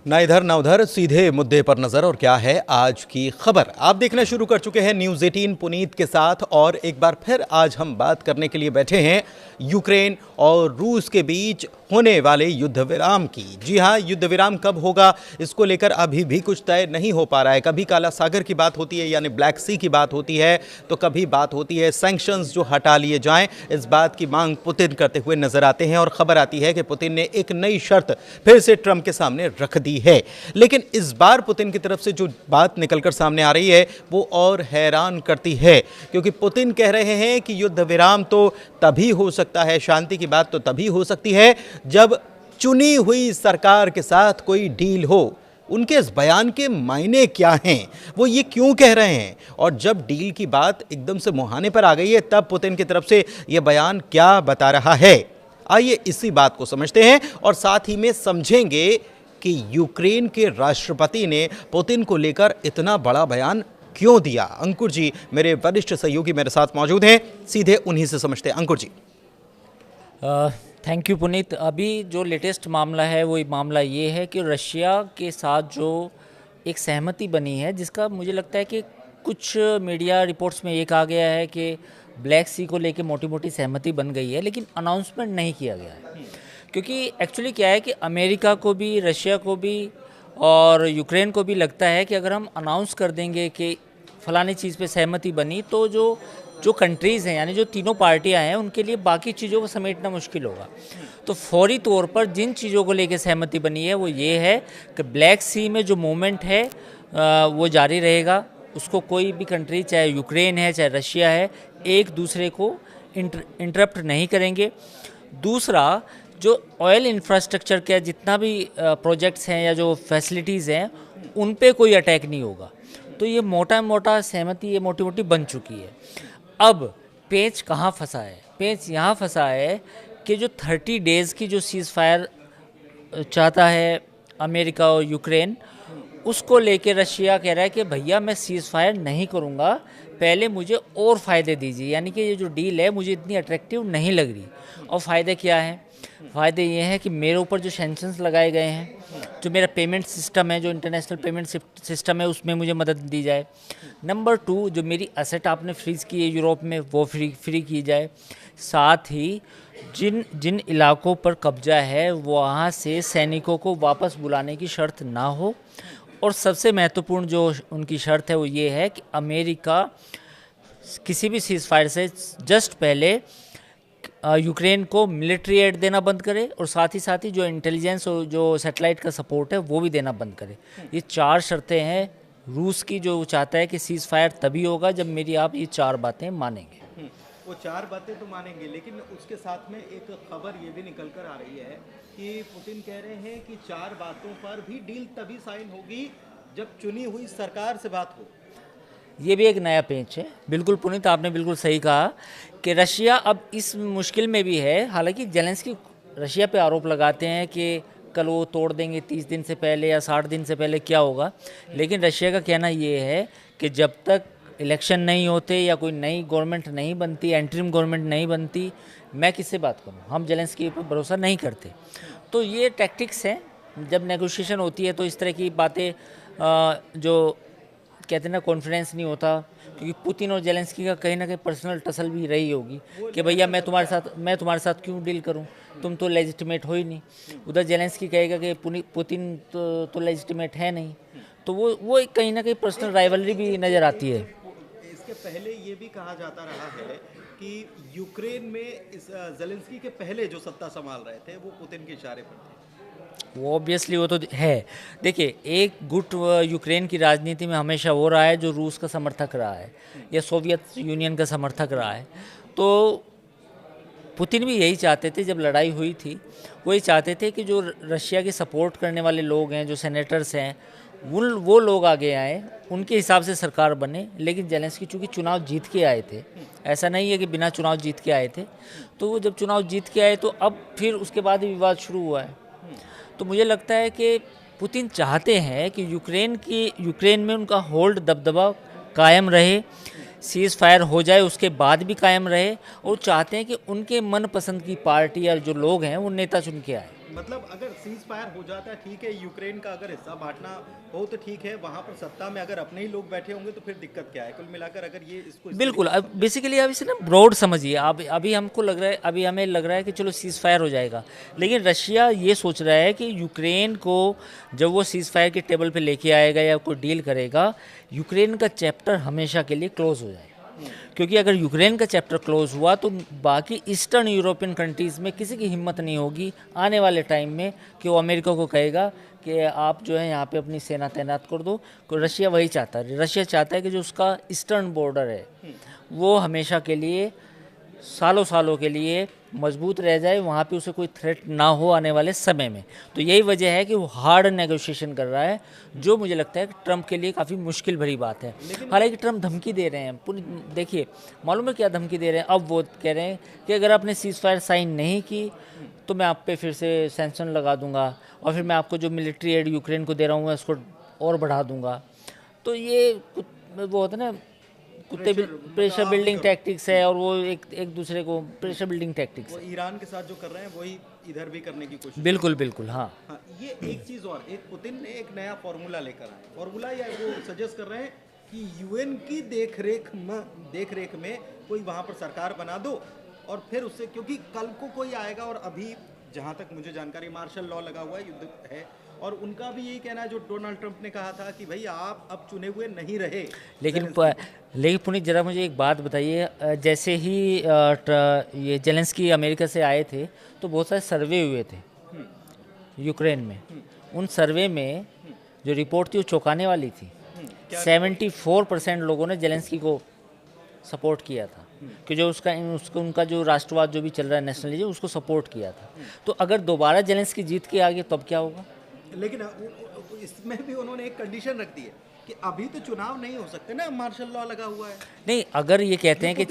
ना इधर ना उधर, सीधे मुद्दे पर नजर। और क्या है आज की खबर, आप देखना शुरू कर चुके हैं न्यूज़ 18 पुनीत के साथ। और एक बार फिर आज हम बात करने के लिए बैठे हैं यूक्रेन और रूस के बीच होने वाले युद्ध विराम की। जी हां, युद्ध विराम कब होगा इसको लेकर अभी भी कुछ तय नहीं हो पा रहा है। कभी काला सागर की बात होती है, यानी ब्लैक सी की बात होती है, तो कभी बात होती है सैंक्शंस जो हटा लिए जाएं। इस बात की मांग पुतिन करते हुए नजर आते हैं और खबर आती है कि पुतिन ने एक नई शर्त फिर से ट्रंप के सामने रख दी है। लेकिन इस बार पुतिन की तरफ से जो बात निकलकर सामने आ रही है वो और हैरान करती है, क्योंकि पुतिन कह रहे हैं कि युद्ध विराम तो तभी हो सकता है, शांति की बात तो तभी हो सकती है जब चुनी हुई सरकार के साथ कोई डील हो। उनके इस बयान के मायने क्या हैं, वो ये क्यों कह रहे हैं, और जब डील की बात एकदम से मुहाने पर आ गई है तब पुतिन की तरफ से ये बयान क्या बता रहा है। आइए इसी बात को समझते हैं और साथ ही में समझेंगे कि यूक्रेन के राष्ट्रपति ने पुतिन को लेकर इतना बड़ा बयान क्यों दिया। अंकुर जी मेरे वरिष्ठ सहयोगी मेरे साथ मौजूद हैं, सीधे उन्हीं से समझते हैं। अंकुर जी। Thank you Puneet. अभी जो लेटेस्ट मामला है वो मामला ये है कि रशिया के साथ जो एक सहमति बनी है, जिसका मुझे लगता है कि कुछ मीडिया रिपोर्ट्स में ये कहा गया है कि ब्लैक सी को लेके मोटी मोटी सहमति बन गई है, लेकिन अनाउंसमेंट नहीं किया गया है। क्योंकि एक्चुअली क्या है कि अमेरिका को भी, रशिया को भी और यूक्रेन को भी लगता है कि अगर हम अनाउंस कर देंगे कि फलानी चीज़ पे सहमति बनी, तो जो जो कंट्रीज़ हैं, यानी जो तीनों पार्टियां हैं, उनके लिए बाकी चीज़ों को समेटना मुश्किल होगा। तो फौरी तौर पर जिन चीज़ों को लेकर सहमति बनी है वो ये है कि ब्लैक सी में जो मूवमेंट है वो जारी रहेगा। उसको कोई भी कंट्री, चाहे यूक्रेन है चाहे रशिया है, एक दूसरे को इंटरप्ट नहीं करेंगे। दूसरा, जो ऑयल इंफ्रास्ट्रक्चर के जितना भी प्रोजेक्ट्स हैं या जो फैसिलिटीज़ हैं, उन पे कोई अटैक नहीं होगा। तो ये मोटा मोटा सहमति ये मोटी मोटी बन चुकी है। अब पेच कहाँ फंसा है? पेच यहाँ फंसा है कि जो 30 डेज़ की जो सीज़ फायर चाहता है अमेरिका और यूक्रेन, उसको लेके रशिया कह रहा है कि भैया मैं सीज़ फायर नहीं करूँगा, पहले मुझे और फ़ायदे दीजिए। यानी कि ये जो डील है मुझे इतनी अट्रैक्टिव नहीं लग रही। और फ़ायदे क्या हैं? फ़ायदे ये हैं कि मेरे ऊपर जो सैंक्शंस लगाए गए हैं, जो मेरा पेमेंट सिस्टम है, जो इंटरनेशनल पेमेंट सिस्टम है, उसमें मुझे मदद दी जाए। नंबर 2, जो मेरी एसेट आपने फ्रीज़ की है यूरोप में, वो फ्री की जाए। साथ ही जिन जिन इलाकों पर कब्जा है वहाँ से सैनिकों को वापस बुलाने की शर्त ना हो। और सबसे महत्वपूर्ण जो उनकी शर्त है वो ये है कि अमेरिका किसी भी सीज़ फायर से जस्ट पहले यूक्रेन को मिलिट्री एड देना बंद करे, और साथ ही जो इंटेलिजेंस और जो सैटेलाइट का सपोर्ट है वो भी देना बंद करे। ये 4 शर्तें हैं रूस की, जो चाहता है कि सीज़ फायर तभी होगा जब मेरी आप ये 4 बातें मानेंगे। वो 4 बातें तो मानेंगे, लेकिन उसके साथ में एक खबर ये भी निकल कर आ रही है कि पुतिन कह रहे हैं कि 4 बातों पर भी डील तभी साइन होगी जब चुनी हुई सरकार से बात हो। ये भी एक नया पेंच है। बिल्कुल पुनीत, आपने बिल्कुल सही कहा कि रशिया अब इस मुश्किल में भी है। हालांकि जेलेंस्की रशिया पे आरोप लगाते हैं कि कल वो तोड़ देंगे 30 दिन से पहले या 60 दिन से पहले, क्या होगा। लेकिन रशिया का कहना ये है कि जब तक इलेक्शन नहीं होते या कोई नई गवर्नमेंट नहीं बनती, एंट्रीम गवर्नमेंट नहीं बनती, मैं किससे बात करूं, हम जेलेंस्की पर भरोसा नहीं करते। तो ये टैक्टिक्स हैं, जब नेगोशिएशन होती है तो इस तरह की बातें जो कहते हैं ना, कॉन्फिडेंस नहीं होता। क्योंकि पुतिन और जेलेंस्की का कहीं ना कहीं पर्सनल टसल भी रही होगी कि भैया मैं तुम्हारे साथ क्यों डील करूं, तुम तो लेजिटिमेट हो ही नहीं। उधर जेलेंस्की कहेगा कि पुतिन तो लेजिटिमेट है नहीं। तो वो कहीं ना कहीं पर्सनल राइवलरी भी नज़र आती है। इसके पहले ये भी कहा जाता रहा है कि यूक्रेन में इस जेलेंस्की के पहले जो सत्ता संभाल रहे थे वो पुतिन के इशारे पर थे। वो ऑब्वियसली वो तो है। देखिए, एक गुट यूक्रेन की राजनीति में हमेशा वो रहा है जो रूस का समर्थक रहा है या सोवियत यूनियन का समर्थक रहा है। तो पुतिन भी यही चाहते थे, जब लड़ाई हुई थी वो ये चाहते थे कि जो रशिया की सपोर्ट करने वाले लोग हैं, जो सेनेटर्स हैं, वो लोग आगे आए, उनके हिसाब से सरकार बने। लेकिन जेलेंस्की चूँकि चुनाव जीत के आए थे, ऐसा नहीं है कि बिना चुनाव जीत के आए थे, तो वो जब चुनाव जीत के आए तो अब फिर उसके बाद ही विवाद शुरू हुआ है। तो मुझे लगता है कि पुतिन चाहते हैं कि यूक्रेन में उनका होल्ड, दबदबा कायम रहे, सीज़ फायर हो जाए उसके बाद भी कायम रहे, और चाहते हैं कि उनके मनपसंद की पार्टी या जो लोग हैं वो नेता चुन के आए। मतलब अगर सीज फायर हो जाता है ठीक है, यूक्रेन का अगर हिस्सा बांटना हो तो ठीक है, वहां पर सत्ता में अगर अपने ही लोग बैठे होंगे तो फिर दिक्कत क्या है? कुल मिलाकर अगर ये इसको इस बिल्कुल। तरीके से अब बेसिकली आप इसे ना ब्रॉड समझिए। आप अभी हमको लग रहा है, अभी हमें लग रहा है कि चलो सीज़ फायर हो जाएगा, लेकिन रशिया ये सोच रहा है कि यूक्रेन को जब वो सीज़ फायर के टेबल पे लेके आएगा या कोई डील करेगा, यूक्रेन का चैप्टर हमेशा के लिए क्लोज हो जाएगा। क्योंकि अगर यूक्रेन का चैप्टर क्लोज हुआ तो बाकी ईस्टर्न यूरोपियन कंट्रीज़ में किसी की हिम्मत नहीं होगी आने वाले टाइम में कि वो अमेरिका को कहेगा कि आप जो है यहाँ पे अपनी सेना तैनात कर दो। तो रशिया वही चाहता है। रशिया चाहता है कि जो उसका ईस्टर्न बॉर्डर है वो हमेशा के लिए, सालों सालों के लिए मजबूत रह जाए, वहाँ पे उसे कोई थ्रेट ना हो आने वाले समय में। तो यही वजह है कि वो हार्ड नेगोशिएशन कर रहा है, जो मुझे लगता है कि ट्रंप के लिए काफ़ी मुश्किल भरी बात है। हालांकि ट्रंप धमकी दे रहे हैं पूरी, देखिए मालूम है क्या धमकी दे रहे हैं। अब वो कह रहे हैं कि अगर आपने सीज़ फायर साइन नहीं की तो मैं आप पे फिर से सैंक्शन लगा दूंगा और फिर मैं आपको जो मिलिट्री एड यूक्रेन को दे रहा हूँ मैं उसको और बढ़ा दूंगा। तो ये वो होता है ना, कुत्ते प्रेशर बिल्डिंग टैक्टिक्स है, और वो एक दूसरे को प्रेशर बिल्डिंग टैक्टिक्स वो है। ईरान के साथ जो कर रहे हैं वही इधर भी करने की कोशिश। बिल्कुल बिल्कुल, हाँ। हाँ, ये एक चीज और, एक पुतिन ने एक नया फॉर्मूला लेकर आए, फॉर्मूला या वो सजेस्ट कर रहे हैं कि यूएन की देखरेख में कोई वहां पर सरकार बना दो, और फिर उससे, क्योंकि कल को कोई आएगा, और अभी जहां तक मुझे जानकारी मार्शल लॉ लगा हुआ है, युद्ध है, और उनका भी यही कहना है जो डोनाल्ड ट्रंप ने कहा था कि भाई आप अब चुने हुए नहीं रहे। लेकिन पुनीत जरा मुझे एक बात बताइए, जैसे ही ये जेलेंस्की अमेरिका से आए थे तो बहुत सारे सर्वे हुए थे यूक्रेन में। उन सर्वे में जो रिपोर्ट थी वो चौंकाने वाली थी। 74% लोगों ने जेलेंस्की को सपोर्ट किया था कि जो उनका जो राष्ट्रवाद जो भी चल रहा है, नेशनलिज्म, उसको सपोर्ट किया था। तो अगर दोबारा जेलेंस्की जीत के आ गए तब क्या होगा? लेकिन इसमें भी उन्होंने एक कंडीशन रख दी है कि अभी तो चुनाव नहीं हो सकते ना, मार्शल लॉ लगा हुआ है। नहीं, अगर ये कहते हैं कि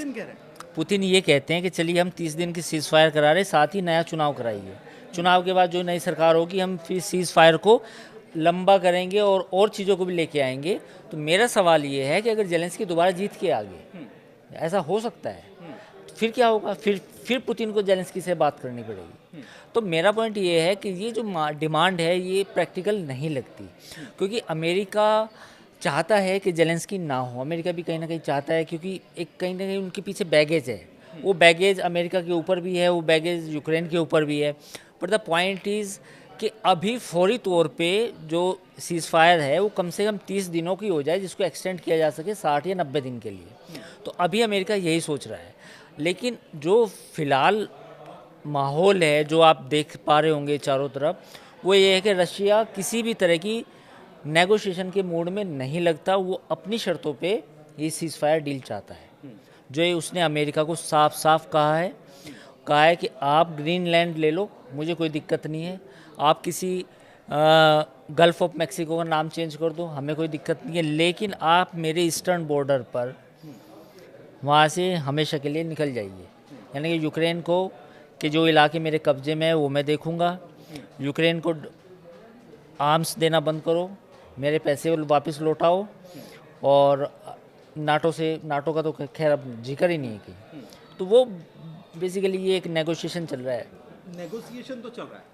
पुतिन ये कहते हैं कि चलिए हम 30 दिन की सीज फायर करा रहे, साथ ही नया चुनाव कराइए, चुनाव के बाद जो नई सरकार होगी हम फिर सीज फायर को लंबा करेंगे और चीज़ों को भी लेके आएंगे। तो मेरा सवाल ये है कि अगर जेलेंस्की दोबारा जीत के आ गए, ऐसा हो सकता है, फिर क्या होगा? फिर पुतिन को जेलेंस्की से बात करनी पड़ेगी। तो मेरा पॉइंट ये है कि ये जो डिमांड है ये प्रैक्टिकल नहीं लगती, क्योंकि अमेरिका चाहता है कि जेलेंस्की ना हो। अमेरिका भी कहीं ना कहीं चाहता है, क्योंकि एक कहीं ना कहीं उनके पीछे बैगेज है। वो बैगेज अमेरिका के ऊपर भी है, वो बैगेज यूक्रेन के ऊपर भी है। बट द पॉइंट इज़ कि अभी फौरी तौर पे जो सीज़ फायर है वो कम से कम 30 दिनों की हो जाए, जिसको एक्सटेंड किया जा सके 60 या 90 दिन के लिए। तो अभी अमेरिका यही सोच रहा है। लेकिन जो फिलहाल माहौल है जो आप देख पा रहे होंगे चारों तरफ, वो ये है कि रशिया किसी भी तरह की नेगोशिएशन के मूड में नहीं लगता। वो अपनी शर्तों पे ये सीज़ फायर डील चाहता है। जो ये उसने अमेरिका को साफ साफ कहा है कि आप ग्रीनलैंड ले लो, मुझे कोई दिक्कत नहीं है। आप किसी गल्फ ऑफ मैक्सिको का नाम चेंज कर दो, हमें कोई दिक्कत नहीं है, लेकिन आप मेरे ईस्टर्न बॉर्डर पर वहाँ से हमेशा के लिए निकल जाइए। यानी कि यूक्रेन को कि जो इलाके मेरे कब्जे में है वो मैं देखूँगा, यूक्रेन को आर्म्स देना बंद करो, मेरे पैसे वापस लौटाओ, और नाटो का तो खैर अब जिक्र ही नहीं है कि। तो वो बेसिकली ये एक नेगोशिएशन चल रहा है। नेगोशिएशन तो चल रहा है।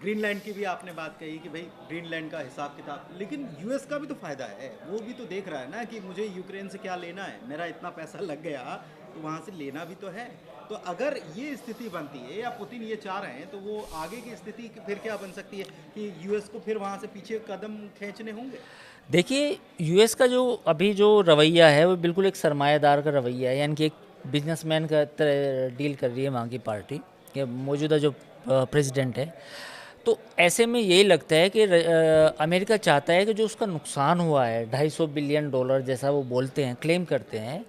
ग्रीनलैंड की भी आपने बात कही कि भाई ग्रीनलैंड का हिसाब किताब, लेकिन यूएस का भी तो फायदा है। वो भी तो देख रहा है ना कि मुझे यूक्रेन से क्या लेना है, मेरा इतना पैसा लग गया तो वहाँ से लेना भी तो है। तो अगर ये स्थिति बनती है या पुतिन ये चाह रहे हैं, तो वो आगे की स्थिति फिर क्या बन सकती है कि यूएस को फिर वहाँ से पीछे कदम खींचने होंगे? देखिए, यूएस का जो अभी जो रवैया है वो बिल्कुल एक सरमायादार का रवैया है, यानी कि एक बिजनेसमैन का तरह डील कर रही है वहाँ की पार्टी, या मौजूदा जो प्रेसिडेंट है। तो ऐसे में यही लगता है कि अमेरिका चाहता है कि जो उसका नुकसान हुआ है $250 बिलियन जैसा वो बोलते हैं, क्लेम करते हैं,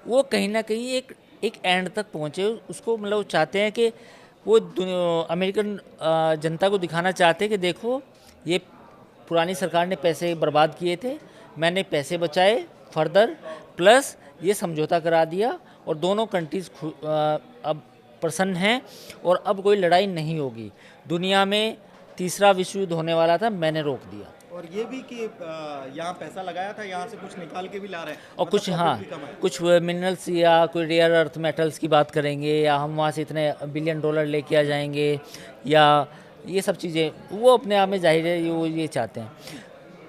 वो कहीं ना कहीं एक एंड तक पहुँचे। उसको मतलब वो चाहते हैं कि वो अमेरिकन जनता को दिखाना चाहते हैं कि देखो, ये पुरानी सरकार ने पैसे बर्बाद किए थे, मैंने पैसे बचाए फर्दर, प्लस ये समझौता करा दिया, और दोनों कंट्रीज अब प्रसन्न हैं, और अब कोई लड़ाई नहीं होगी। दुनिया में तीसरा विश्व युद्ध होने वाला था, मैंने रोक दिया। और ये भी कि यहाँ पैसा लगाया था, यहाँ से कुछ निकाल के भी ला रहे हैं, और कुछ, हाँ, कुछ मिनरल्स या कोई रेयर अर्थ मेटल्स की बात करेंगे, या हम वहाँ से इतने $1 बिलियन लेके आ जाएंगे, या ये सब चीज़ें वो अपने आप में जाहिर है वो ये चाहते हैं,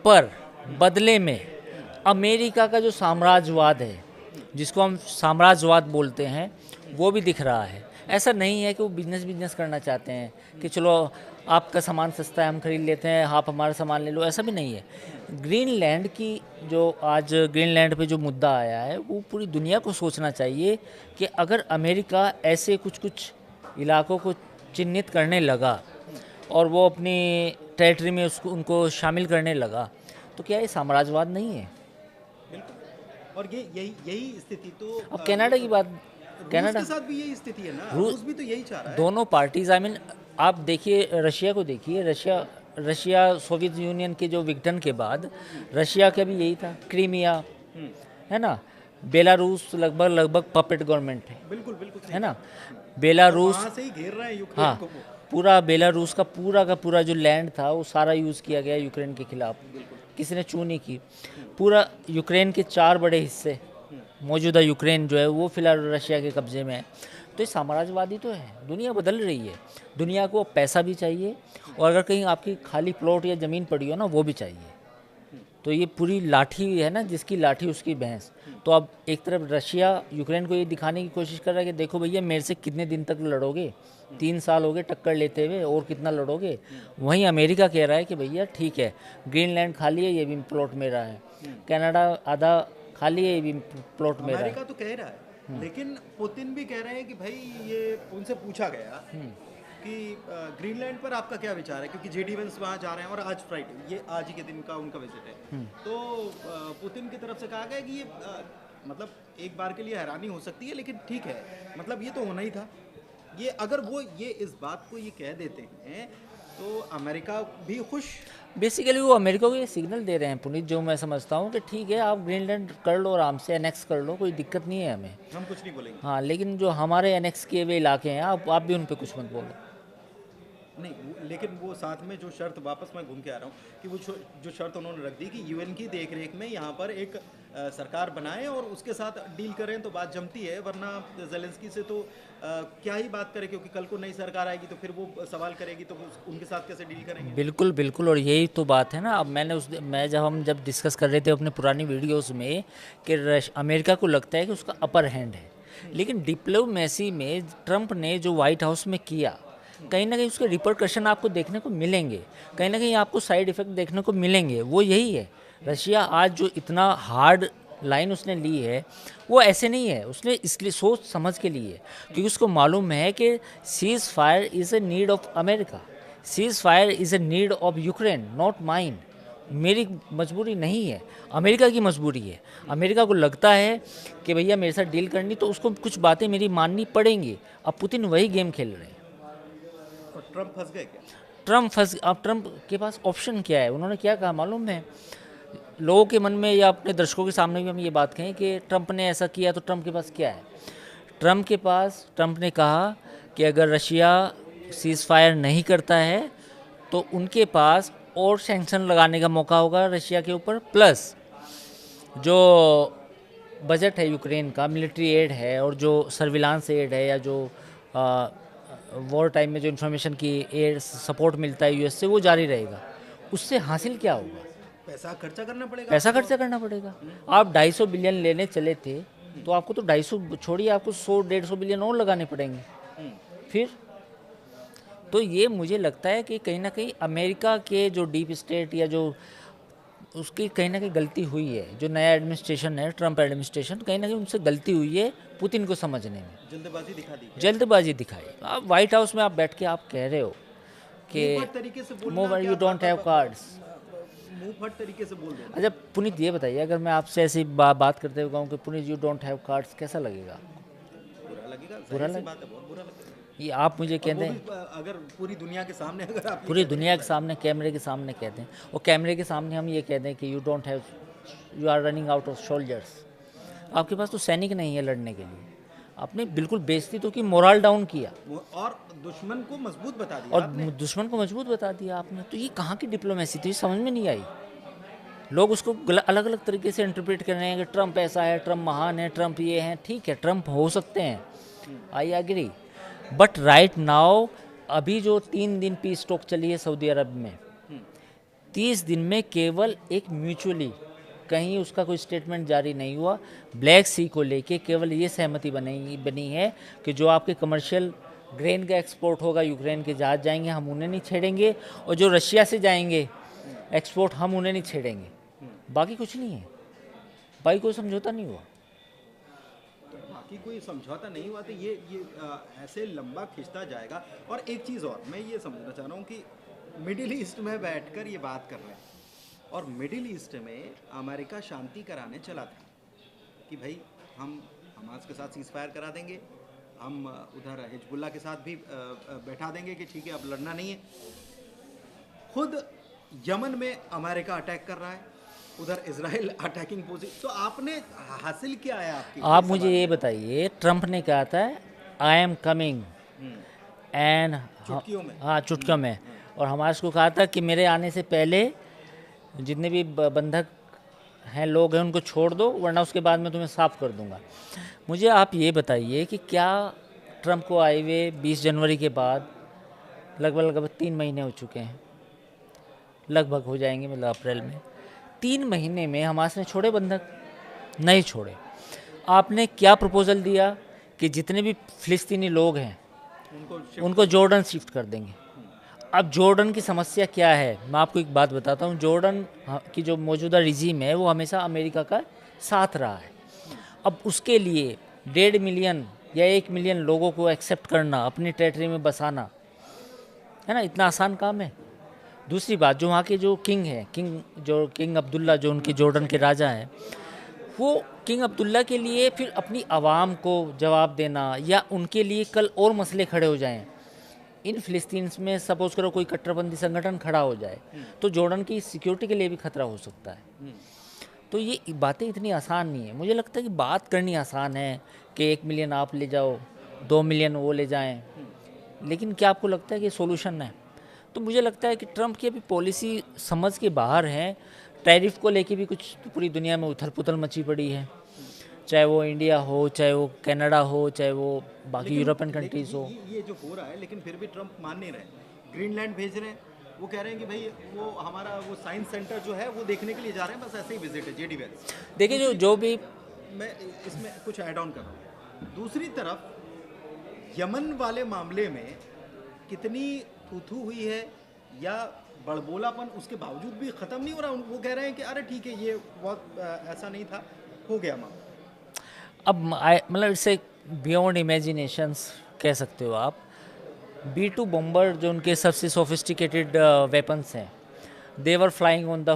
पर बदले में अमेरिका का जो साम्राज्यवाद है, जिसको हम साम्राज्यवाद बोलते हैं, वो भी दिख रहा है। ऐसा नहीं है कि वो बिजनेस करना चाहते हैं कि चलो आपका सामान सस्ता है हम खरीद लेते हैं, आप हमारा सामान ले लो, ऐसा भी नहीं है। ग्रीनलैंड की जो आज ग्रीनलैंड पे जो मुद्दा आया है, वो पूरी दुनिया को सोचना चाहिए कि अगर अमेरिका ऐसे कुछ इलाकों को चिन्हित करने लगा और वो अपनी टेरिटरी में उसको उनको शामिल करने लगा, तो क्या ये साम्राज्यवाद नहीं है? और ये यही स्थिति तो अब कनाडा की बात, कनाडा के साथ भी यही स्थिति है ना, रूस भी तो यही चाह रहा है। दोनों पार्टीज आप देखिए रशिया को देखिए, रशिया सोवियत यूनियन के जो विघटन के बाद रशिया का भी यही था, क्रीमिया है ना, बेलारूस लगभग पपेट गवर्नमेंट है, बिल्कुल है ना, बेलारूस वहाँ से ही घेर रहा है यूक्रेन हाँ, को। पूरा बेलारूस का पूरा जो लैंड था वो सारा यूज़ किया गया यूक्रेन के खिलाफ, किसी ने चू नहीं की। पूरा यूक्रेन के 4 बड़े हिस्से, मौजूदा यूक्रेन जो है वो फिलहाल रशिया के कब्जे में है। तो ये साम्राज्यवादी तो है, दुनिया बदल रही है, दुनिया को पैसा भी चाहिए, और अगर कहीं आपकी खाली प्लॉट या ज़मीन पड़ी हो ना, वो भी चाहिए। तो ये पूरी लाठी है ना, जिसकी लाठी उसकी भैंस। तो अब एक तरफ रशिया यूक्रेन को ये दिखाने की कोशिश कर रहा है कि देखो भैया मेरे से कितने दिन तक लड़ोगे, 3 साल हो गए टक्कर लेते हुए, और कितना लड़ोगे। वहीं अमेरिका कह रहा है कि भैया ठीक है, ग्रीनलैंड खाली है, ये भी प्लॉट मेरा है, कनाडा आधा खाली है, ये भी प्लॉट मेरा है। अमेरिका तो कह रहा है, लेकिन पुतिन भी कह रहे हैं कि भाई ये उनसे पूछा गया कि ग्रीनलैंड पर आपका क्या विचार है, क्योंकि जेडी वेंस वहाँ जा रहे हैं और आज फ्राइडे, ये आज ही के दिन का उनका विजिट है। तो पुतिन की तरफ से कहा गया कि ये मतलब एक बार के लिए हैरानी हो सकती है, लेकिन ठीक है, मतलब ये तो होना ही था। ये अगर वो ये इस बात को ये कह देते हैं तो अमेरिका भी खुश। बेसिकली वो अमेरिका को ये सिग्नल दे रहे हैं पुनीत, जो मैं समझता हूँ कि ठीक है आप ग्रीनलैंड कर लो, आराम से एनेक्स कर लो, कोई दिक्कत नहीं है हमें, हम कुछ नहीं बोलेंगे। हाँ, लेकिन जो हमारे एनेक्स किए हुए इलाके हैं आप भी उन पर कुछ मत बोलो। नहीं, लेकिन वो साथ में जो शर्त, वापस मैं घूम के आ रहा हूँ कि वो जो शर्त उन्होंने रख दी कि यूएन की देखरेख में यहाँ पर एक सरकार बनाए और उसके साथ डील करें तो बात जमती है, वरना ज़ेलेंस्की से तो क्या ही बात करें, क्योंकि कल को नई सरकार आएगी तो फिर वो सवाल करेगी, तो उनके साथ कैसे डील करेंगे। बिल्कुल, और यही तो बात है ना। अब मैं जब डिस्कस कर रहे थे अपने पुरानी वीडियोस में कि अमेरिका को लगता है कि उसका अपर हैंड है, लेकिन डिप्लोमेसी में ट्रंप ने जो व्हाइट हाउस में किया, कहीं ना कहीं उसके रिपरकशन आपको देखने को मिलेंगे, कहीं ना कहीं आपको साइड इफ़ेक्ट देखने को मिलेंगे। वो यही है, रशिया आज जो इतना हार्ड लाइन उसने ली है वो ऐसे नहीं है, उसने इसलिए सोच समझ के लिए, क्योंकि उसको मालूम है कि seize fire is a need of America, seize fire is a need of Ukraine, not mine. मेरी मजबूरी नहीं है, अमेरिका की मजबूरी है। अमेरिका को लगता है कि भैया मेरे साथ डील करनी तो उसको कुछ बातें मेरी माननी पड़ेंगी। अब पुतिन वही गेम खेल रहे हैं। ट्रंप फंस गए क्या? अब ट्रंप के पास ऑप्शन क्या है? उन्होंने क्या कहा मालूम है? लोगों के मन में या अपने दर्शकों के सामने भी हम ये बात कहें कि ट्रंप ने ऐसा किया, तो ट्रंप के पास क्या है? ट्रंप ने कहा कि अगर रशिया सीज़ फायर नहीं करता है तो उनके पास और सैंक्शन लगाने का मौका होगा रशिया के ऊपर, प्लस जो बजट है यूक्रेन का, मिलिट्री एड है और जो सर्विलांस एड है या जो वॉर टाइम में जो इन्फॉर्मेशन की एड सपोर्ट मिलता है यूएस से, वो जारी रहेगा। उससे हासिल क्या होगा? पैसा खर्चा करना पड़ेगा। आप 250 बिलियन लेने चले थे तो आपको तो 250 छोड़िए, आपको 100-150 बिलियन और लगाने पड़ेंगे फिर। तो ये मुझे लगता है कि कहीं ना कहीं अमेरिका के जो डीप स्टेट या जो उसकी कहीं ना कहीं गलती हुई है, जो नया एडमिनिस्ट्रेशन है, ट्रंप एडमिनिस्ट्रेशन, कहीं ना कहीं उनसे गलती हुई है पुतिन को समझने में, जल्दबाजी दिखाई। आप वाइट हाउस में आप बैठ के आप कह रहे हो कि यू डोंट हैव कार्ड्स, तरीके से बोल देना। अच्छा पुनीत ये बताइए, अगर मैं आपसे ऐसी बात करते हुए कहूँ कि Puneet you don't have cards, कैसा लगेगा? बुरा लगेगा। ये आप मुझे कहते हैं अगर पूरी दुनिया के सामने, अगर आप पूरी दुनिया के सामने, कैमरे के सामने कहते हैं, और कैमरे के सामने हम ये कहते हैं कि you don't have, you are running out of soldiers, आपके पास तो सैनिक नहीं है लड़ने के लिए। आपने बिल्कुल बेइज्जती तो की, मोरल डाउन किया और दुश्मन को मजबूत बता दिया आपने। तो ये कहाँ की डिप्लोमेसी थी, समझ में नहीं आई। लोग उसको अलग अलग तरीके से इंटरप्रेट कर रहे हैं कि ट्रंप ऐसा है, ट्रंप महान है, ट्रंप ये है। ठीक है, ट्रंप हो सकते हैं, I agree, but right now अभी जो 3 दिन पीस टॉक चली है सऊदी अरब में, 30 दिन में केवल एक म्यूचुअली कहीं उसका कोई स्टेटमेंट जारी नहीं हुआ। ब्लैक सी को लेके केवल ये सहमति बनी है कि जो आपके कमर्शियल ग्रेन का एक्सपोर्ट होगा, यूक्रेन के जहाज जाएंगे, हम उन्हें नहीं छेड़ेंगे, और जो रशिया से जाएंगे एक्सपोर्ट, हम उन्हें नहीं छेड़ेंगे। बाकी कुछ नहीं है, बाकी कोई समझौता नहीं हुआ। बाकी कोई समझौता नहीं हुआ तो ये ऐसे लंबा खिंचता जाएगा। और एक चीज़ और मैं ये समझना चाह रहा हूँ कि मिडिल ईस्ट में बैठकर ये बात कर रहे हैं, और मिडिल ईस्ट में अमेरिका शांति कराने चला था कि भाई हम हमास के साथ सीज फायर करा देंगे, हम उधर हिजबुल्ला के साथ भी बैठा देंगे कि ठीक है अब लड़ना नहीं है। खुद यमन में अमेरिका अटैक कर रहा है, उधर इजराइल अटैकिंग पोजीशन। तो आपने हासिल क्या है आपकी? आप मुझे ये बताइए, ट्रंप ने कहा था आई एम कमिंग एंड, चुटकियों में, हाँ चुटकियों में, और हमास को कहा था कि मेरे आने से पहले जितने भी बंधक हैं, लोग हैं, उनको छोड़ दो, वरना उसके बाद मैं तुम्हें साफ़ कर दूंगा। मुझे आप ये बताइए कि क्या ट्रंप को आए हुए 20 जनवरी के बाद लगभग 3 महीने हो चुके हैं, लगभग हो जाएंगे, मतलब अप्रैल में। 3 महीने में हमास ने छोड़े बंधक? नहीं छोड़े। आपने क्या प्रपोज़ल दिया कि जितने भी फ़िलिस्तीनी लोग हैं उनको जॉर्डन शिफ्ट कर देंगे। अब जॉर्डन की समस्या क्या है, मैं आपको एक बात बताता हूँ। जॉर्डन की जो मौजूदा रिजीम है वो हमेशा अमेरिका का साथ रहा है। अब उसके लिए 1.5 मिलियन या 1 मिलियन लोगों को एक्सेप्ट करना, अपनी टेरिटरी में बसाना, है ना, इतना आसान काम है? दूसरी बात, जो वहाँ के जो किंग है, किंग अब्दुल्ला, जो उनके जॉर्डन के राजा हैं, वो किंग अब्दुल्ला के लिए फिर अपनी आवाम को जवाब देना, या उनके लिए कल और मसले खड़े हो जाएं, इन फ़िलिस्तीन्स में सपोज़ करो कोई कट्टरपंथी संगठन खड़ा हो जाए, तो जॉर्डन की सिक्योरिटी के लिए भी खतरा हो सकता है। तो ये बातें इतनी आसान नहीं है। मुझे लगता है कि बात करनी आसान है कि 1 मिलियन आप ले जाओ, 2 मिलियन वो ले जाएं, लेकिन क्या आपको लगता है कि सोल्यूशन है? तो मुझे लगता है कि ट्रंप की अभी पॉलिसी समझ के बाहर है। टैरिफ को लेके भी कुछ पूरी दुनिया में उथल पुथल मची पड़ी है, चाहे वो इंडिया हो, चाहे वो कनाडा हो, चाहे वो बाकी यूरोपियन कंट्रीज हो। ये जो हो रहा है, लेकिन फिर भी ट्रंप मान नहीं रहे। ग्रीनलैंड भेज रहे हैं, वो कह रहे हैं कि भाई वो हमारा वो साइंस सेंटर जो है वो देखने के लिए जा रहे हैं, बस ऐसे ही विजिट है, जेडी वेल्स। देखिए जो भी, मैं इसमें कुछ ऐड ऑन कर रहा हूँ। दूसरी तरफ यमन वाले मामले में कितनी थू हुई है या बड़बोलापन, उसके बावजूद भी ख़त्म नहीं हो रहा। वो कह रहे हैं कि अरे ठीक है, ये बहुत ऐसा नहीं था, हो गया मामला। अब मतलब इससे बियॉन्ड इमेजिनेशंस कह सकते हो आप। B-2 बॉम्बर जो उनके सबसे सोफिस्टिकेटेड वेपन्स हैं, they were flying on the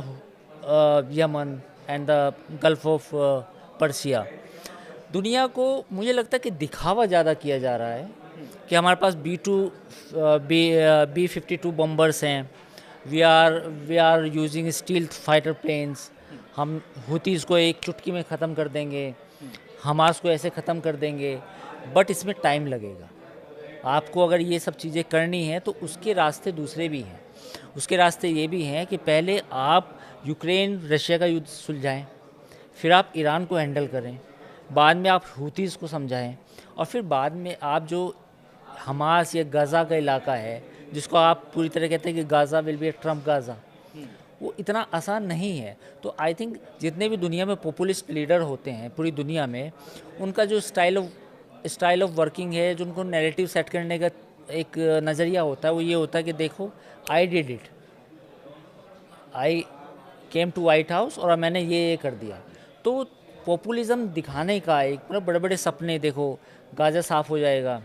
Yemen and the Gulf of Persia. दुनिया को मुझे लगता है कि दिखावा ज़्यादा किया जा रहा है कि हमारे पास B-52 बॉम्बर्स हैं, we are using stealth fighter planes, हम हुतीज़ को एक चुटकी में ख़त्म कर देंगे, हमास को ऐसे ख़त्म कर देंगे। बट इसमें टाइम लगेगा। आपको अगर ये सब चीज़ें करनी है तो उसके रास्ते दूसरे भी हैं। उसके रास्ते ये भी हैं कि पहले आप यूक्रेन रशिया का युद्ध सुलझाएं, फिर आप ईरान को हैंडल करें, बाद में आप हुतीज़ को समझाएं, और फिर बाद में आप जो हमास या गाज़ा का इलाका है, जिसको आप पूरी तरह कहते हैं कि Gaza will be A Trump Gaza, वो इतना आसान नहीं है। तो आई थिंक जितने भी दुनिया में पॉपुलिस्ट लीडर होते हैं पूरी दुनिया में, उनका जो स्टाइल ऑफ वर्किंग है, जो उनको नैरेटिव सेट करने का एक नज़रिया होता है, वो ये होता है कि देखो I did it, I came to White House और मैंने ये कर दिया। तो पॉपुलिज्म दिखाने का एक मतलब बड़े बड़े सपने, देखो गाज़ा साफ़ हो जाएगा,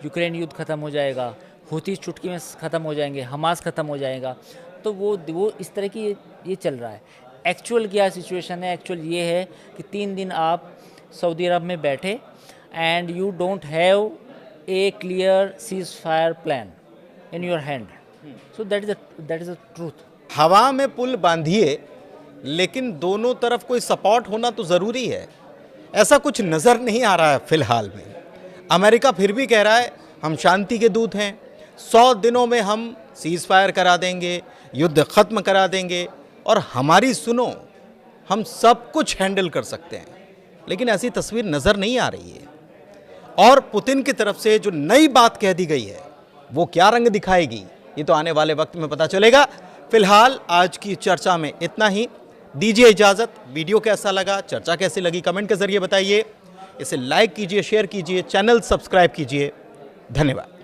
यूक्रेन युद्ध ख़त्म हो जाएगा, हुती चुटकी में ख़त्म हो जाएंगे, हमास ख़त्म हो जाएगा, तो वो इस तरह की ये चल रहा है। एक्चुअल क्या सिचुएशन है? एक्चुअल ये है कि 3 दिन आप सऊदी अरब में बैठे and you don't have a clear ceasefire plan in your hand. So that is the truth. हवा में पुल बांधिए, लेकिन दोनों तरफ कोई सपोर्ट होना तो ज़रूरी है। ऐसा कुछ नज़र नहीं आ रहा है फिलहाल में। अमेरिका फिर भी कह रहा है हम शांति के दूत हैं, 100 दिनों में हम सीज़ फायर करा देंगे, युद्ध ख़त्म करा देंगे, और हमारी सुनो, हम सब कुछ हैंडल कर सकते हैं। लेकिन ऐसी तस्वीर नज़र नहीं आ रही है। और पुतिन की तरफ से जो नई बात कह दी गई है वो क्या रंग दिखाएगी, ये तो आने वाले वक्त में पता चलेगा। फिलहाल आज की चर्चा में इतना ही, दीजिए इजाजत। वीडियो कैसा लगा, चर्चा कैसी लगी, कमेंट के जरिए बताइए। इसे लाइक कीजिए, शेयर कीजिए, चैनल सब्सक्राइब कीजिए। धन्यवाद।